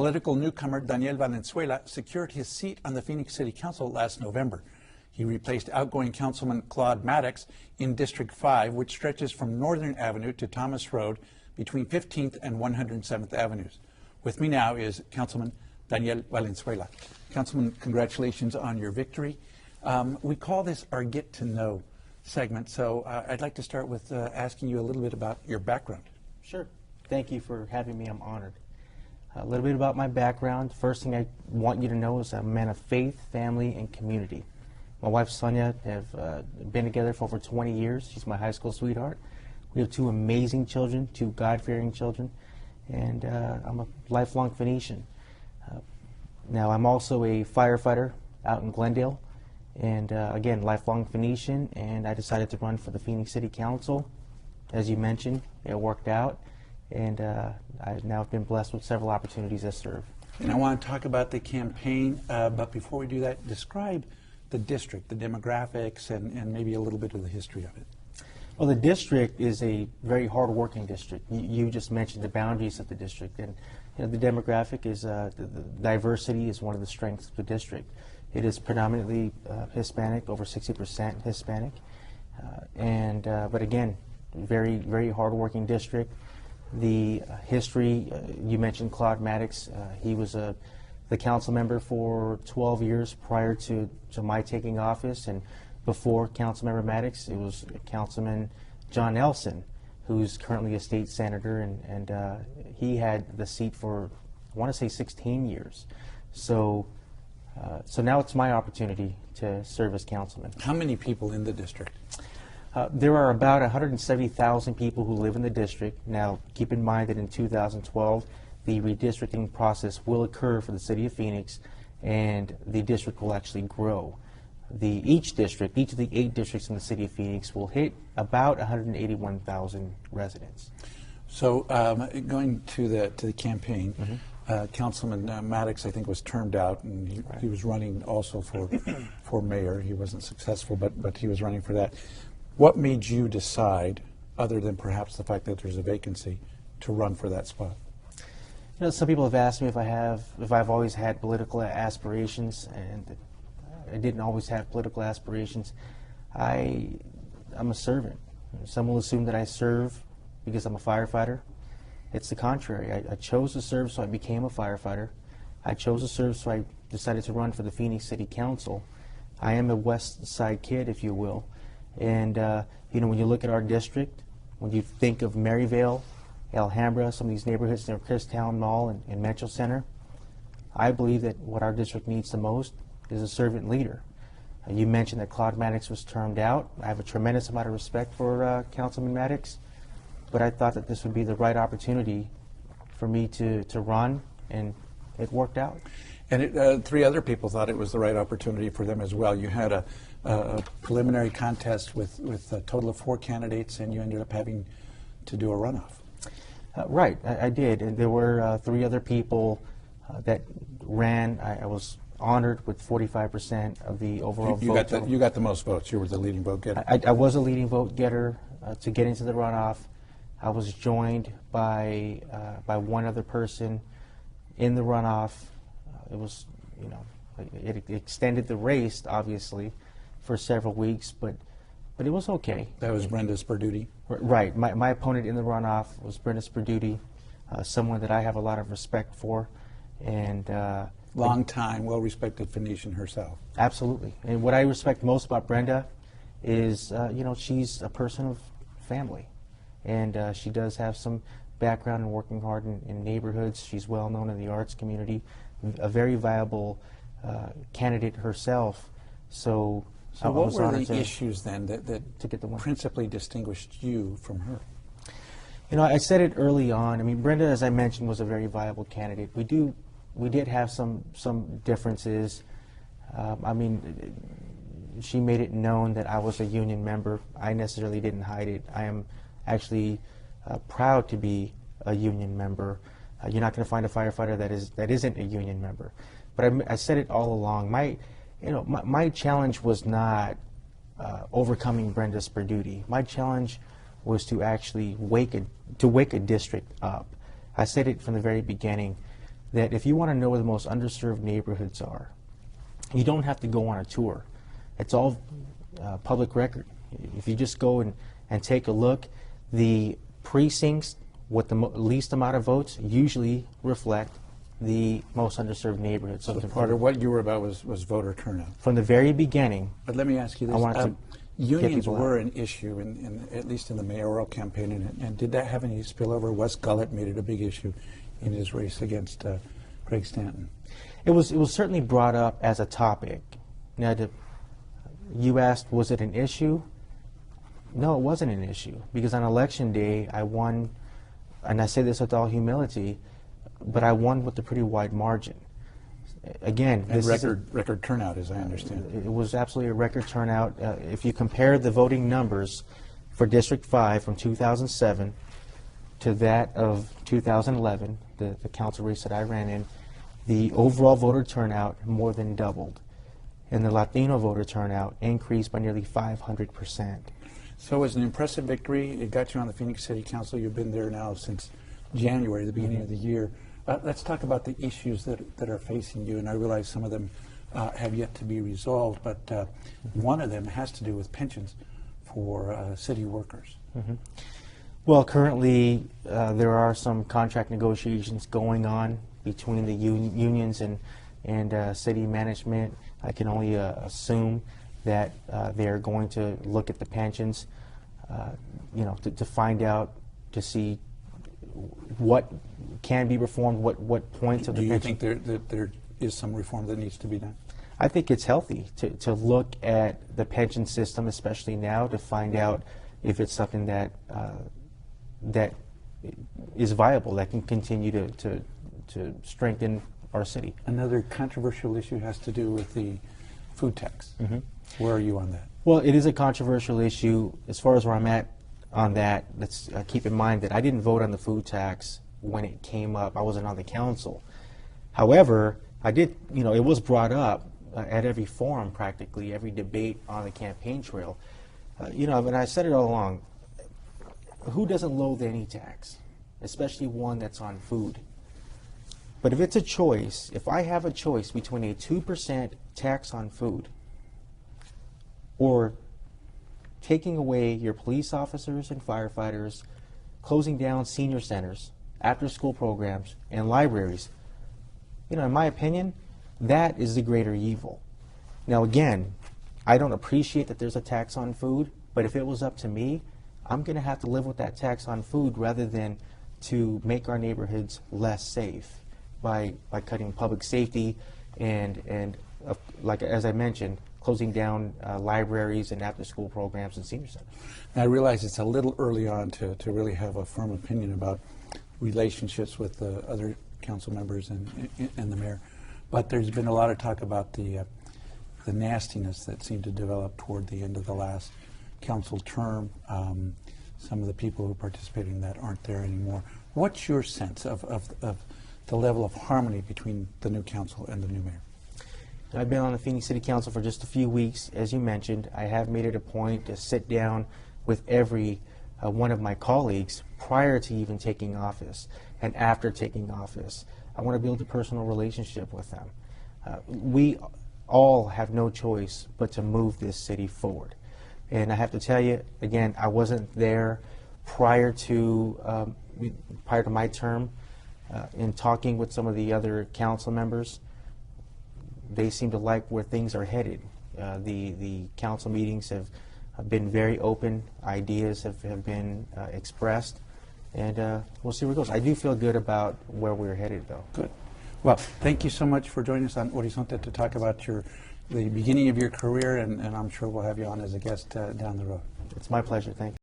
Political newcomer Daniel Valenzuela secured his seat on the Phoenix City Council last November. He replaced outgoing Councilman Claude Maddox in District 5, which stretches from Northern Avenue to Thomas Road between 15th and 107th Avenues. With me now is Councilman Daniel Valenzuela. Councilman, congratulations on your victory. We call this our Get to Know segment, so I'd like to start with asking you a little bit about your background. Sure. Thank you for having me. I'm honored. A little bit about my background. First thing I want you to know is I'm a man of faith, family, and community. My wife, Sonya, have been together for over 20 years. She's my high school sweetheart. We have two amazing children, two God-fearing children, and I'm a lifelong Phoenician. Now, I'm also a firefighter out in Glendale, and again, lifelong Phoenician, and I decided to run for the Phoenix City Council. As you mentioned, it worked out, and I've now been blessed with several opportunities to serve. And I want to talk about the campaign, but before we do that, describe the district, the demographics, and maybe a little bit of the history of it. Well, the district is a very hard-working district. You just mentioned the boundaries of the district, and the demographic is the diversity is one of the strengths of the district. It is predominantly Hispanic, over 60% Hispanic, but again, very hard-working district. The history, you mentioned Claude Maddox. He was the council member for 12 years prior to my taking office, and before Councilmember Maddox, it was Councilman John Nelson, who's currently a state senator, and he had the seat for, I want to say, 16 years. So now it's my opportunity to serve as councilman. How many people in the district? There are about 170,000 people who live in the district. Now, keep in mind that in 2012, the redistricting process will occur for the city of Phoenix, and the district will actually grow. Each of the 8 districts in the city of Phoenix will hit about 181,000 residents. So going to the campaign, Councilman Maddox, I think, was termed out, and he was running also for mayor. He wasn't successful, but he was running for that. What made you decide, other than perhaps the fact that there's a vacancy, to run for that spot? Some people have asked me if I've always had political aspirations, and I didn't always have political aspirations. I'm a servant. Some will assume that I serve because I'm a firefighter. It's the contrary. I chose to serve, so I became a firefighter. I chose to serve, so I decided to run for the Phoenix City Council. I am a West Side kid, if you will. And when you look at our district, when you think of Maryvale, Alhambra, some of these neighborhoods near Christown Mall and Metro Center, I believe that what our district needs the most is a servant leader. You mentioned that Claude Maddox was termed out. I have a tremendous amount of respect for Councilman Maddox, but I thought that this would be the right opportunity for me to run, and it worked out. And 3 other people thought it was the right opportunity for them as well. You had a preliminary contest with a total of 4 candidates, and you ended up having to do a runoff. Right, I did, and there were 3 other people that ran. I was honored with 45% of the overall vote. You got the most votes. You were the leading vote getter. I was a leading vote getter to get into the runoff. I was joined by one other person in the runoff. It was, it extended the race, obviously, for several weeks, but it was okay. That was Brenda Sperduti? Right. My opponent in the runoff was Brenda Sperduti, someone that I have a lot of respect for. And long-time, well-respected Phoenician herself. Absolutely. And what I respect most about Brenda is, she's a person of family. And she does have some background in working hard in neighborhoods. She's well known in the arts community, a very viable candidate herself. So what were the issues then that to get the win, principally distinguished you from her? I said it early on. I mean, Brenda, as I mentioned, was a very viable candidate. We did have some differences. She made it known that I was a union member. I necessarily didn't hide it. I am actually proud to be a union member. You're not going to find a firefighter that isn't a union member. But I said it all along. My challenge was not overcoming Brenda Sperduti. My challenge was to actually wake a district up. I said it from the very beginning. that if you want to know where the most underserved neighborhoods are, you don't have to go on a tour. It's all public record. If you just go and take a look, the precincts with the least amount of votes usually reflect the most underserved neighborhoods. So part of what you were about was voter turnout. From the very beginning. But let me ask you this. I wanted to unions were an issue, at least in the mayoral campaign, and did that have any spillover? Wes Gullett made it a big issue in his race against Craig Stanton. It was certainly brought up as a topic. Now, you asked, was it an issue? No, it wasn't an issue, because on election day I won, and I say this with all humility, but I won with a pretty wide margin. Again, and record turnout, as I understand. It was absolutely a record turnout. If you compare the voting numbers for District 5 from 2007 to that of 2011, the council race that I ran in, the overall voter turnout more than doubled, and the Latino voter turnout increased by nearly 500%. So it was an impressive victory. It got you on the Phoenix City Council. You've been there now since January, the beginning of the year. Let's talk about the issues that are facing you, and I realize some of them have yet to be resolved, but one of them has to do with pensions for city workers. Well, currently there are some contract negotiations going on between the unions and city management. I can only assume that they're going to look at the pensions, to find out, to see what can be reformed, what points of the pension. Do you think that there is some reform that needs to be done? I think it's healthy to look at the pension system, especially now, to find out if it's something that that is viable, that can continue to strengthen our city. Another controversial issue has to do with the food tax. Where are you on that? Well, it is a controversial issue. As far as where I'm at on that, let's keep in mind that I didn't vote on the food tax when it came up. I wasn't on the council. However, I did, it was brought up at every forum, practically, every debate on the campaign trail. And I said it all along, who doesn't loathe any tax, especially one that's on food? But if it's a choice, if I have a choice between a 2% tax on food or taking away your police officers and firefighters, closing down senior centers, after-school programs, and libraries, in my opinion, that is the greater evil. Now, again, I don't appreciate that there's a tax on food, but if it was up to me, I'm going to have to live with that tax on food rather than to make our neighborhoods less safe by cutting public safety and like as I mentioned, closing down libraries and after-school programs and senior centers. I realize it's a little early on to really have a firm opinion about relationships with other council members and the mayor, but there's been a lot of talk about the nastiness that seemed to develop toward the end of the last council term. Some of the people who participated in that aren't there anymore. What's your sense of the level of harmony between the new council and the new mayor? I've been on the Phoenix City Council for just a few weeks, as you mentioned. I have made it a point to sit down with every one of my colleagues prior to even taking office and after taking office. I want to build a personal relationship with them. We all have no choice but to move this city forward. And I have to tell you, again, I wasn't there prior to my term. In talking with some of the other council members, they seem to like where things are headed. The council meetings have been very open. Ideas have been expressed, and we'll see where it goes. I do feel good about where we're headed, though. Good. Well, thank you so much for joining us on Horizonte to talk about the beginning of your career, and I'm sure we'll have you on as a guest down the road. It's my pleasure. Thank you.